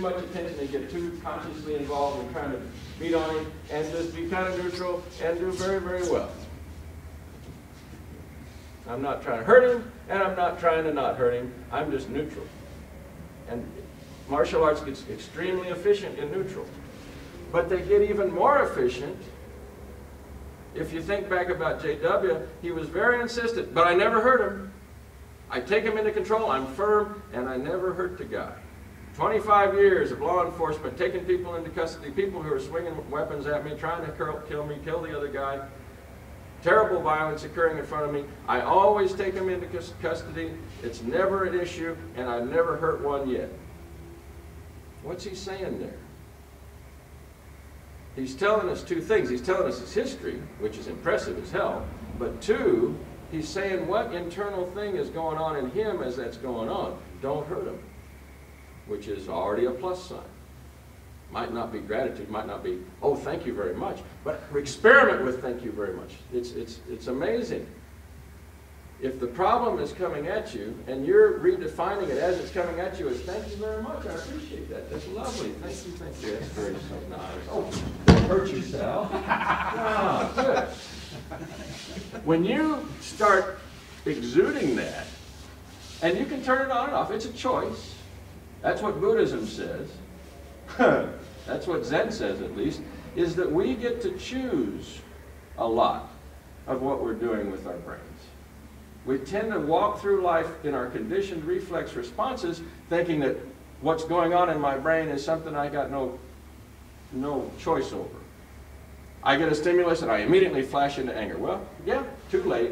much attention and get too consciously involved in trying to beat on him, and just be kind of neutral and do very, very well. I'm not trying to hurt him, and I'm not trying to not hurt him. I'm just neutral. And martial arts gets extremely efficient in neutral. But they get even more efficient. If you think back about J.W., he was very insistent, but I never hurt him. I take him into control, I'm firm, and I never hurt the guy. 25 years of law enforcement, taking people into custody, people who are swinging weapons at me, trying to kill me, kill the other guy. Terrible violence occurring in front of me. I always take them into custody. It's never an issue, and I've never hurt one yet. What's he saying there? He's telling us two things. He's telling us his history, which is impressive as hell, but two, he's saying what internal thing is going on in him as that's going on. Don't hurt him, which is already a plus sign. Might not be gratitude, might not be, oh, thank you very much, but experiment with thank you very much. It's amazing. If the problem is coming at you and you're redefining it as it's coming at you as thank you very much, I appreciate that. That's lovely. Thank you, thank you. That's very so nice. Oh, don't hurt yourself. Ah, good. When you start exuding that, and you can turn it on and off, it's a choice. That's what Buddhism says. That's what Zen says, at least, is that we get to choose a lot of what we're doing with our brains. We tend to walk through life in our conditioned reflex responses thinking that what's going on in my brain is something I got no choice over. I get a stimulus and I immediately flash into anger. Well, yeah, too late.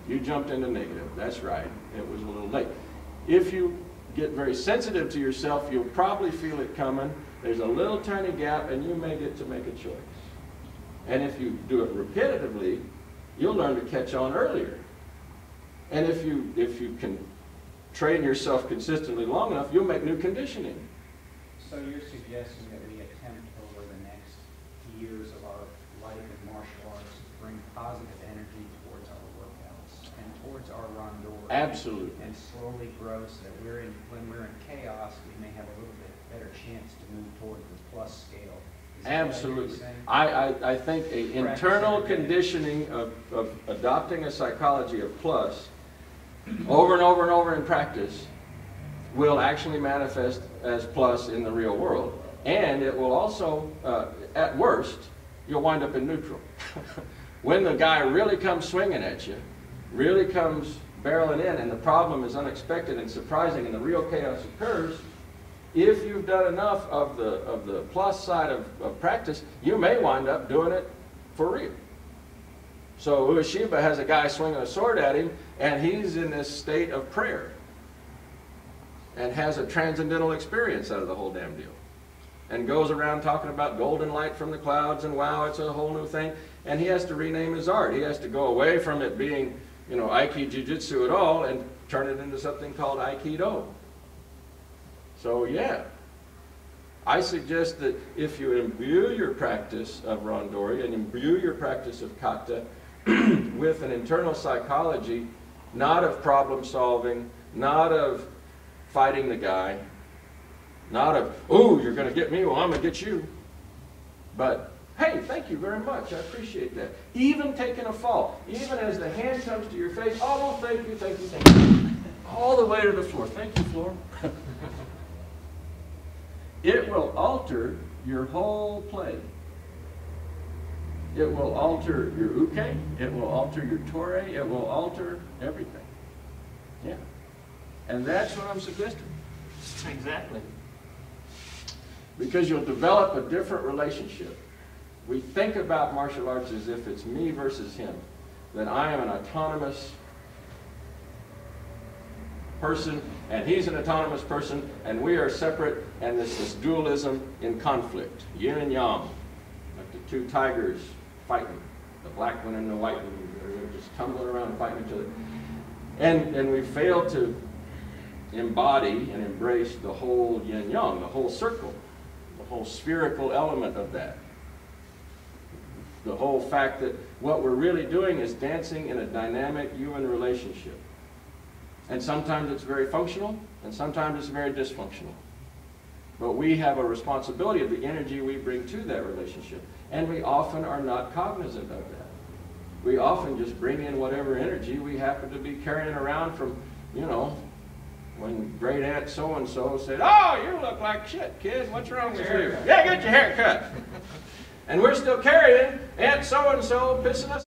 You jumped into negative. That's right. It was a little late. If you get very sensitive to yourself, you'll probably feel it coming. There's a little tiny gap and you may get to make a choice. And if you do it repetitively, you'll learn to catch on earlier. And if you can train yourself consistently long enough, you'll make new conditioning. So you're suggesting that we attempt over the next years of our life in martial arts to bring positive energy towards our workouts and towards our randori. Absolutely. And slowly grow so that when we're in chaos, we may have a little bit better chance to move toward the plus scale. Absolutely. I think an internal conditioning of adopting a psychology of plus over and over and over in practice will actually manifest as plus in the real world. And it will also, at worst, you'll wind up in neutral. When the guy really comes swinging at you, really comes barreling in, and the problem is unexpected and surprising and the real chaos occurs, if you've done enough of the plus side of practice, you may wind up doing it for real. So Ueshiba has a guy swinging a sword at him, and he's in this state of prayer and has a transcendental experience out of the whole damn deal. And goes around talking about golden light from the clouds and wow, it's a whole new thing. And he has to rename his art. He has to go away from it being, you know, Aiki Jiu-Jitsu at all and turn it into something called Aikido. So yeah, I suggest that if you imbue your practice of Randori and imbue your practice of Kata with an internal psychology, not of problem solving, not of fighting the guy, not of, oh, you're going to get me, well, I'm going to get you. But, hey, thank you very much, I appreciate that. Even taking a fall, even as the hand comes to your face, oh, thank you, thank you, thank you. All the way to the floor. Thank you, floor. It will alter your whole play. It will alter your uke, it will alter your tore, it will alter everything. Yeah. And that's what I'm suggesting. Exactly. Because you'll develop a different relationship. We think about martial arts as if it's me versus him. That I am an autonomous person, and he's an autonomous person, and we are separate, and this dualism in conflict. Yin and yang. Like the two tigers fighting. The black one and the white one. They're just tumbling around fighting each other. And we fail to embody and embrace the whole yin-yang, the whole circle, the whole spherical element of that. The whole fact that what we're really doing is dancing in a dynamic human relationship. And sometimes it's very functional, and sometimes it's very dysfunctional. But we have a responsibility of the energy we bring to that relationship. And we often are not cognizant of that. We often just bring in whatever energy we happen to be carrying around from, you know, when great aunt so-and-so said, "Oh, you look like shit, kid. What's wrong with you? Yeah, get your hair cut." And we're still carrying aunt so-and-so pissing us